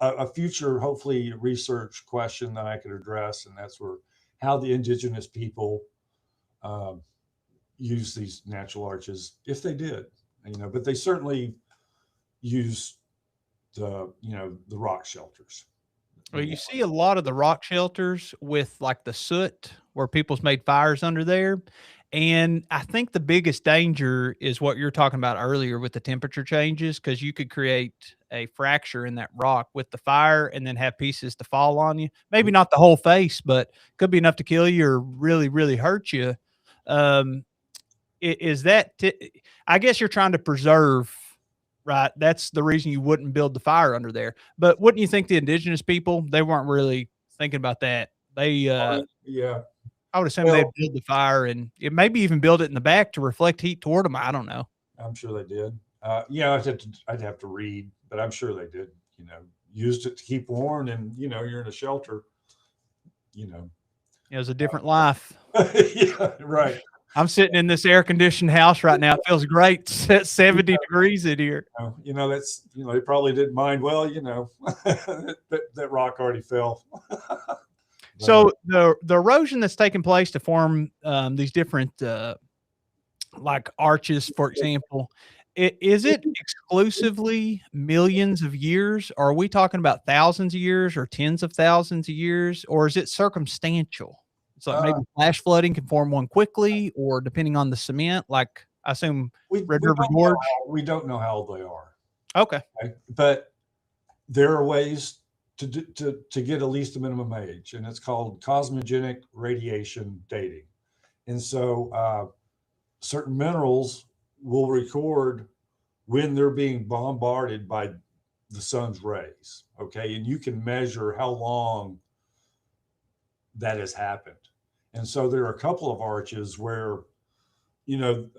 a future, hopefully, research question that I could address, and that's where how the indigenous people um, use these natural arches, if they did, but they certainly use the rock shelters. Well, you see a lot of the rock shelters with like the soot where people's made fires under there. And I think the biggest danger is what you're talking about earlier with the temperature changes, because you could create a fracture in that rock with the fire and then have pieces to fall on you. Maybe not the whole face, but could be enough to kill you or really, really hurt you. Um, is that, I guess you're trying to preserve, right? That's the reason you wouldn't build the fire under there. But wouldn't you think the indigenous people, they weren't really thinking about that? They, Yeah. I would assume they'd build the fire and maybe even build it in the back to reflect heat toward them. I don't know. I'm sure they did. I'd have to read, but I'm sure they did. Used it to keep warm, and you're in a shelter. It was a different life. Yeah, right. I'm sitting in this air conditioned house right now. It feels great. It's 70 degrees in here. That's they probably didn't mind. Well, that rock already fell. So the erosion that's taking place to form these different like arches, for example, is it exclusively millions of years? Or are we talking about thousands of years or tens of thousands of years? Or is it circumstantial? It's like maybe flash flooding can form one quickly, or depending on the cement, like I assume Red River Gorge. We don't know how old they are. Okay. But there are ways to get at least a minimum age, and it's called cosmogenic radiation dating. And so certain minerals will record when they're being bombarded by the sun's rays. Okay. And you can measure how long that has happened. And so there are a couple of arches where,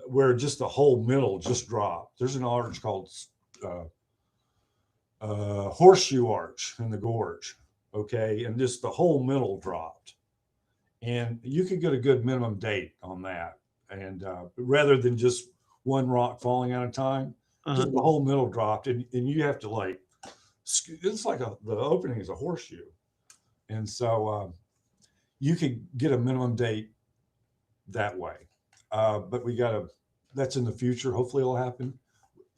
where just the whole middle just dropped. There's an arch called Horseshoe Arch in the gorge. Okay. And just the whole middle dropped. And you could get a good minimum date on that. And rather than just one rock falling at a time, just the whole middle dropped. And you have to it's like the opening is a horseshoe. And so you could get a minimum date that way. But that's in the future. Hopefully it'll happen.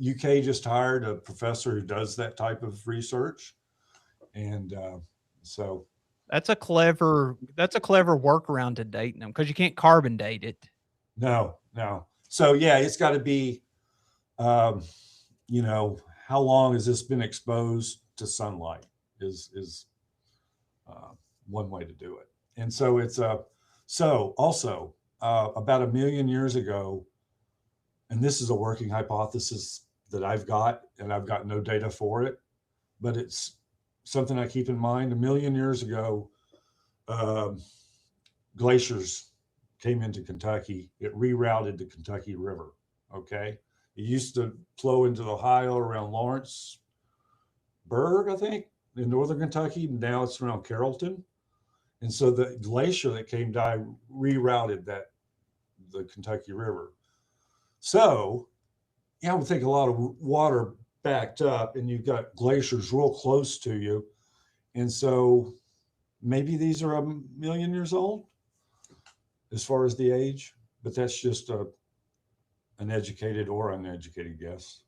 UK just hired a professor who does that type of research. And so that's a clever workaround to dating them, because you can't carbon date it. No. So yeah, it's got to be, how long has this been exposed to sunlight is one way to do it. And so it's also about 1 million years ago, and this is a working hypothesis that I've got, and I've got no data for it, but it's something I keep in mind. 1 million years ago, glaciers came into Kentucky. It rerouted the Kentucky River. Okay. It used to flow into the Ohio around Lawrenceburg, I think, in northern Kentucky. Now it's around Carrollton. And so the glacier that came down rerouted the Kentucky River. So, I would think a lot of water backed up, and you've got glaciers real close to you. And so maybe these are 1 million years old as far as the age, but that's just an educated or uneducated guess.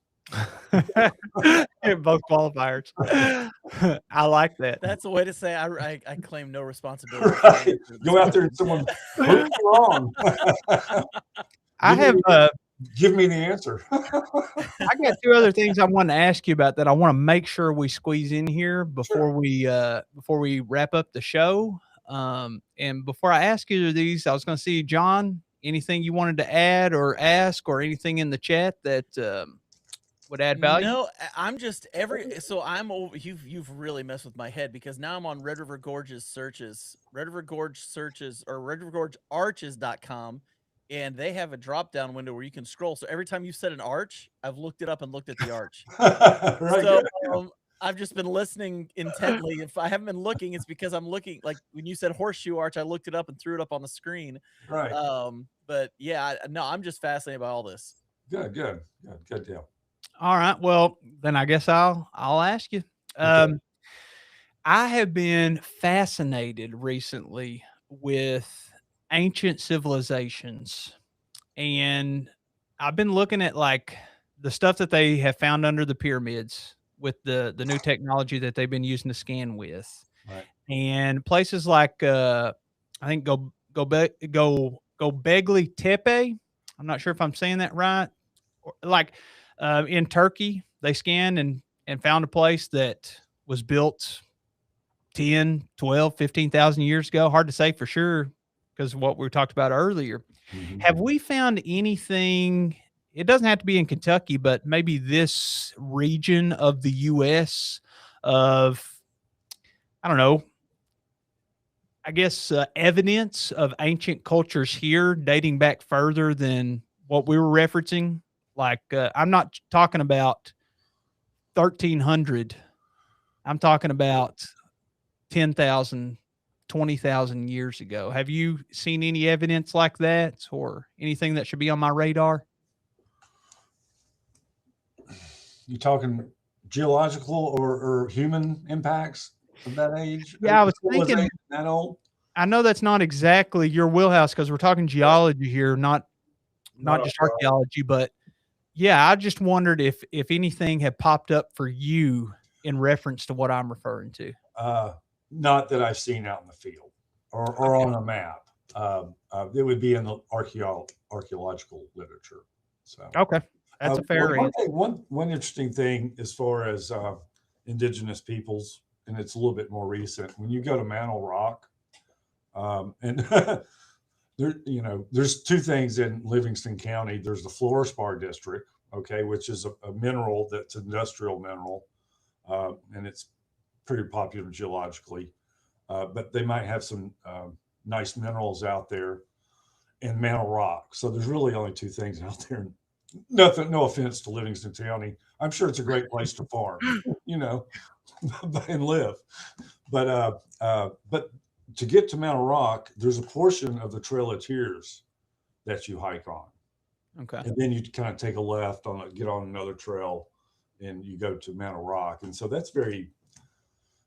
Both qualifiers. I like that. That's a way to say I claim no responsibility. Right. Go out there and someone prove you wrong. Give me the answer. I got 2 other things I want to ask you about that I want to make sure we squeeze in here before we wrap up the show. And before I ask you these, I was going to see, John, anything you wanted to add or ask, or anything in the chat that would add value? No, I'm just you've really messed with my head, because now I'm on Red River Gorge's searches, Red River Gorge searches, or redrivergorgearches.com. And they have a drop-down window where you can scroll. So every time you said an arch, I've looked it up and looked at the arch. Right. So I've just been listening intently. If I haven't been looking, it's because I'm looking. Like when you said horseshoe arch, I looked it up and threw it up on the screen. Right. But yeah, I'm just fascinated by all this. Good deal. All right. Well, then I guess I'll ask you. Okay. I have been fascinated recently with ancient civilizations, and I've been looking at like the stuff that they have found under the pyramids with the new technology that they've been using to scan with, Right. and places like I think Gobekli Tepe. I'm not sure if I'm saying that right. Or, like in Turkey, they scanned and found a place that was built 10, 12, 15,000 years ago. Hard to say for sure because of what we talked about earlier. Mhm. Have we found anything? It doesn't have to be in Kentucky, but maybe this region of the U.S. of, I don't know, I guess evidence of ancient cultures here dating back further than what we were referencing. Like, I'm not talking about 1300. I'm talking about 10,000, 20,000 years ago. Have you seen any evidence like that or anything that should be on my radar? You talking geological or human impacts of that age? Yeah, I was thinking, Civilization that old? I know that's not exactly your wheelhouse because we're talking geology here, not Not just archaeology, but yeah, I just wondered if anything had popped up for you in reference to what I'm referring to. not that I've seen out in the field or Okay. on a map. It would be in the archaeological literature. So, Okay. That's a fair answer. one interesting thing as far as indigenous peoples, and it's a little bit more recent. When you go to Mantle Rock, and there's two things in Livingston County. There's the fluorspar district, okay, which is a mineral that's an industrial mineral, and it's pretty popular geologically. But they might have some nice minerals out there in Mantle Rock. So there's really only two things out there. Nothing, no offense to Livingston County. I'm sure it's a great place to farm, you know, and live. But to get to Mantle Rock, there's a portion of the Trail of Tears that you hike on, Okay. and then you kind of take a left get on another trail, and you go to Mantle Rock, and so that's very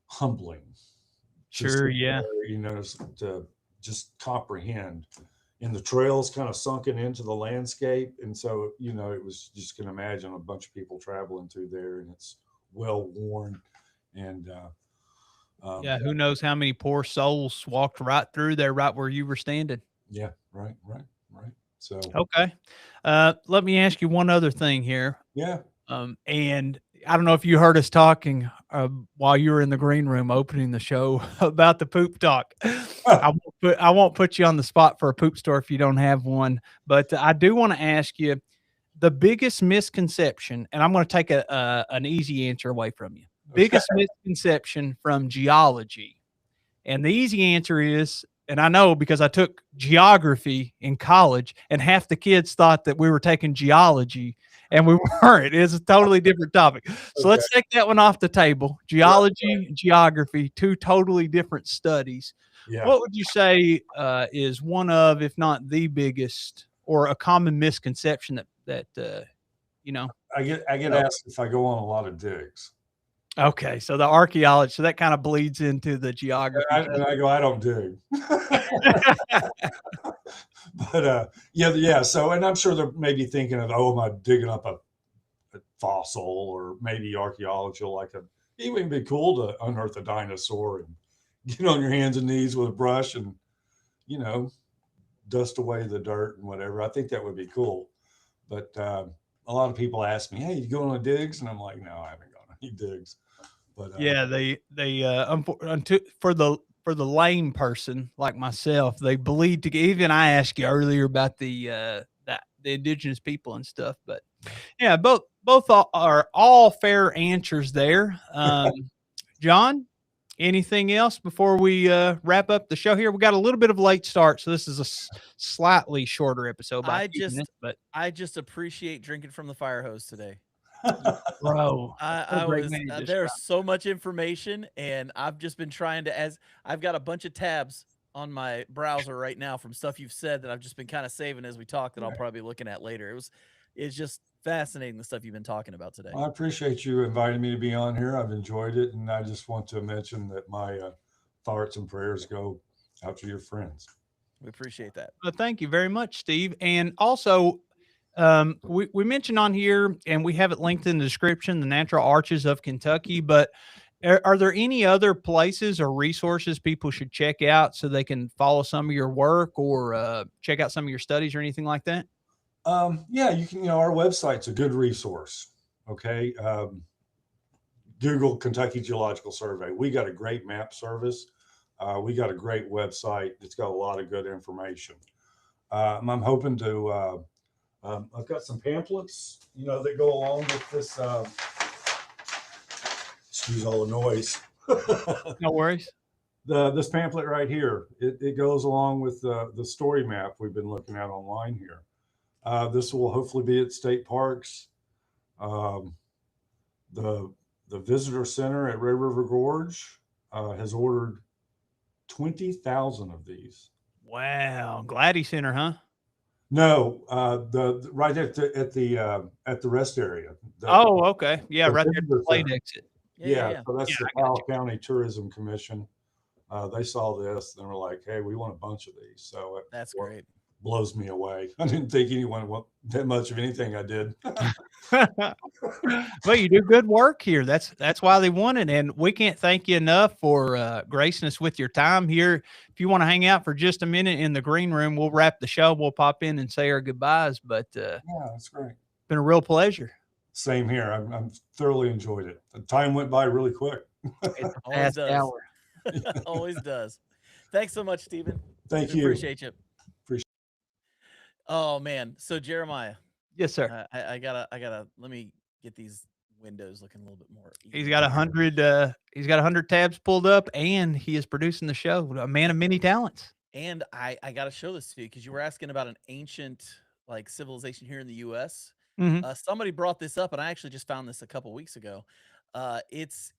humbling. Sure. Yeah. To just comprehend. And the trails kind of sunken into the landscape. And so, it was just can imagine a bunch of people traveling through there, and it's well worn. And Yeah. Who knows how many poor souls walked right through there, right where you were standing. yeah, right. So, Okay. Let me ask you one other thing here. yeah. And I don't know if you heard us talking while you were in the green room opening the show about the poop talk. I won't put you on the spot for a poop story if you don't have one, but I do want to ask you the biggest misconception, and I'm going to take an easy answer away from you. Biggest misconception from geology, and the easy answer is, and I know because I took geography in college, and half the kids thought that we were taking geology, and we weren't. It's a totally different topic. So let's take that one off the table. Geology and geography, two totally different studies. Yeah. What would you say is one of, if not the biggest, or a common misconception that I get asked if I go on a lot of digs. Okay, so the archaeology, so that kind of bleeds into the geography. And I go, I don't dig. But yeah. So, and I'm sure they're maybe thinking of, am I digging up a fossil, or maybe archaeological, it would be cool to unearth a dinosaur and get on your hands and knees with a brush and, dust away the dirt and whatever. I think that would be cool. But a lot of people ask me, hey, you going on digs? And I'm like, no, I haven't gone on any digs. But yeah, for the lame person like myself, they bleed together. Even I asked you earlier about the indigenous people and stuff, but yeah, both are all fair answers there. John, anything else before we wrap up the show here? We got a little bit of a late start, so this is a slightly shorter episode. I just appreciate drinking from the fire hose today. Bro, there's so much information, and I've just been trying to, as I've got a bunch of tabs on my browser right now from stuff you've said that I've just been kind of saving as we talk that I'll probably be looking at later. It's just fascinating, the stuff you've been talking about today. I appreciate you inviting me to be on here. I've enjoyed it, and I just want to mention that my thoughts and prayers go out to your friends. We appreciate that. Well, thank you very much, Steve. And also, we mentioned on here, and we have it linked in the description, the Natural Arches of Kentucky. But are there any other places or resources people should check out so they can follow some of your work or check out some of your studies or anything like that? Yeah, you can. Our website's a good resource. Okay, Google Kentucky Geological Survey. We got a great map service. We got a great website. It's got a lot of good information. I'm hoping to. I've got some pamphlets, that go along with this. Excuse all the noise. No worries. This pamphlet right here, it goes along with the story map we've been looking at online here. This will hopefully be at state parks. The visitor center at Red River Gorge has ordered 20,000 of these. Wow, Gladdy Center, huh? No, the right at the rest area. Oh, okay. Yeah, the right there at the visitor plate center. exit. Yeah, so that's Yeah, the I got Powell you. County Tourism Commission. They saw this and were like, "Hey, we want a bunch of these." So That's great. blows me away. I didn't think anyone want that much of anything I did. Well, you do good work here. That's why they want it, and we can't thank you enough for gracing us with your time here. If you want to hang out for just a minute in the green room, we'll wrap the show. We'll pop in and say our goodbyes. But Yeah, that's great. been a real pleasure. Same here. I'm thoroughly enjoyed it. The time went by really quick. It's a Always fast does. hour. Always does. Thanks so much, Stephen. Thank We you. appreciate you. Oh man. So Jeremiah, Yes, sir. I gotta let me get these windows looking a little bit more. He's got 100. He's got 100 tabs pulled up, and he is producing the show. A man of many talents. And I gotta show this to you because you were asking about an ancient civilization here in the U.S. Mhm. Somebody brought this up, and I actually just found this a couple weeks ago. It's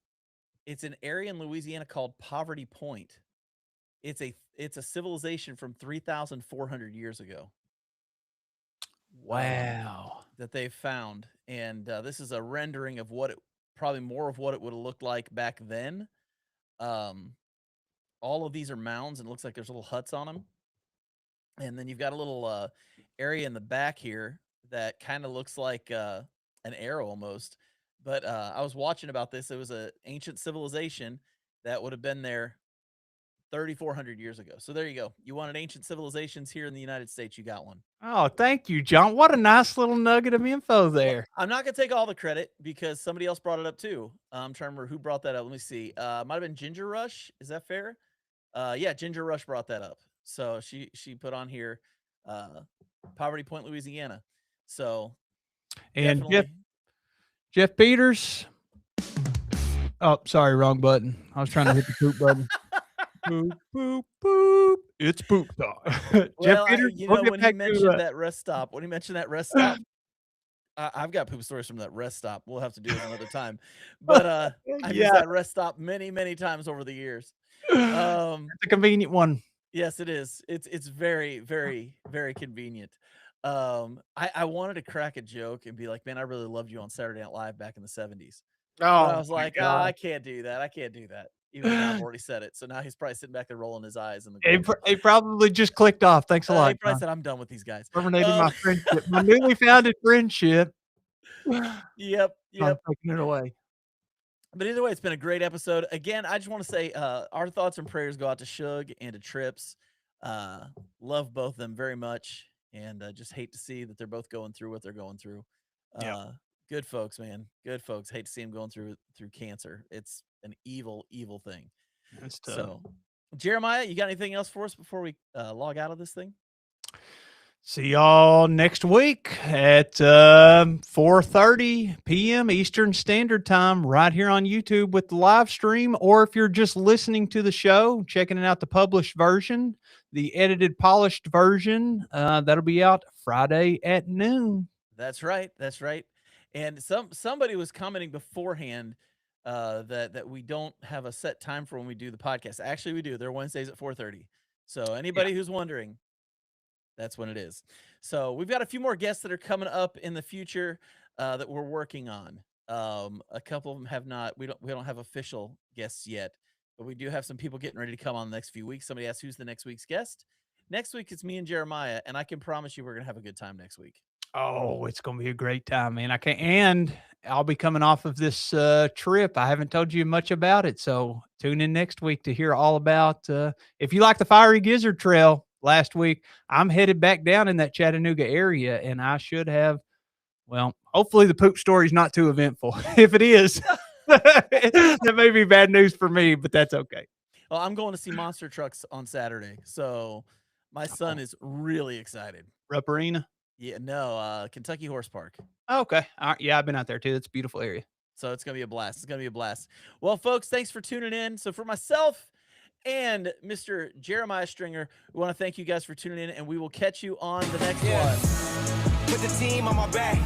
an area in Louisiana called Poverty Point. It's a civilization from 3,400 years ago. Wow. That they've found, and this is a rendering of probably more of what it would have looked like back then. All of these are mounds, and it looks like there's little huts on them, and then you've got a little area in the back here that kind of looks like an arrow almost. But I was watching about this. It was an ancient civilization that would have been there 3,400 years ago. So there you go. You wanted ancient civilizations here in the United States, you got one. Oh, thank you, John. What a nice little nugget of info there. I'm not gonna take all the credit because somebody else brought it up too. I'm trying to remember who brought that up. Let me see. Might have been Ginger Rush. Is that fair? Yeah, Ginger Rush brought that up. So she put on here, Poverty Point, Louisiana. So And definitely. Jeff Peters. Oh, sorry, wrong button. I was trying to hit the poop button. Boop, boop, boop. It's poop time. Jeff Well, Peters, you we'll know, get when he back to mentioned that rest stop, I've got poop stories from that rest stop. We'll have to do it another time. But I've used yeah, that rest stop many, many times over the years. it's a convenient one. Yes, it is. It's very, very, very convenient. I wanted to crack a joke and be like, man, I really loved you on Saturday Night Live back in the 70s. But I Oh was my like, oh, God. I can't do that. I can't do that. Even though now I've already said it. So now he's probably sitting back there rolling his eyes in the He, corner. he probably just clicked off. Thanks a He lot, probably John. said, I'm done with these guys. Terminated my friendship, my newly founded friendship. Yep. I'm taking it away. But either way, it's been a great episode. Again, I just want to say our thoughts and prayers go out to Shug and to Trips. Love both of them very much, and just hate to see that they're both going through what they're going through. Yeah. Good folks, man. Good folks. Hate to see them going through cancer. It's an evil, evil thing. That's tough. So, Jeremiah, you got anything else for us before we log out of this thing? See y'all next week at 4:30 p.m. Eastern Standard Time right here on YouTube with the live stream. Or if you're just listening to the show, checking out the published version, the edited, polished version, that'll be out Friday at noon. That's right. That's right. And somebody was commenting beforehand that we don't have a set time for when we do the podcast. Actually, we do. They're Wednesdays at 4:30. So anybody who's wondering, That's when it is. So we've got a few more guests that are coming up in the future that we're working on. A couple of them have not. We don't have official guests yet, but we do have some people getting ready to come on the next few weeks. Somebody asked who's the next week's guest. Next week it's me and Jeremiah, and I can promise you we're gonna have a good time next week. Oh, it's gonna be a great time, man. I can't, and I'll be coming off of this trip. I haven't told you much about it, so tune in next week to hear all about. If you like the Fiery Gizzard Trail last week, I'm headed back down in that Chattanooga area, and I should have. Well, hopefully the poop story is not too eventful. If it is, that may be bad news for me, but that's okay. Well, I'm going to see monster trucks on Saturday, so my son is really excited. Rupp Arena. Yeah, no, Kentucky Horse Park. Oh, okay. All right. Yeah, I've been out there too. It's a beautiful area. So it's going to be a blast. It's going to be a blast. Well, folks, thanks for tuning in. So for myself and Mr. Jeremiah Stringer, we want to thank you guys for tuning in, and we will catch you on the next one. Put the team on my back.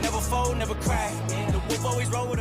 Never fold, never crack. The wolf always roll with a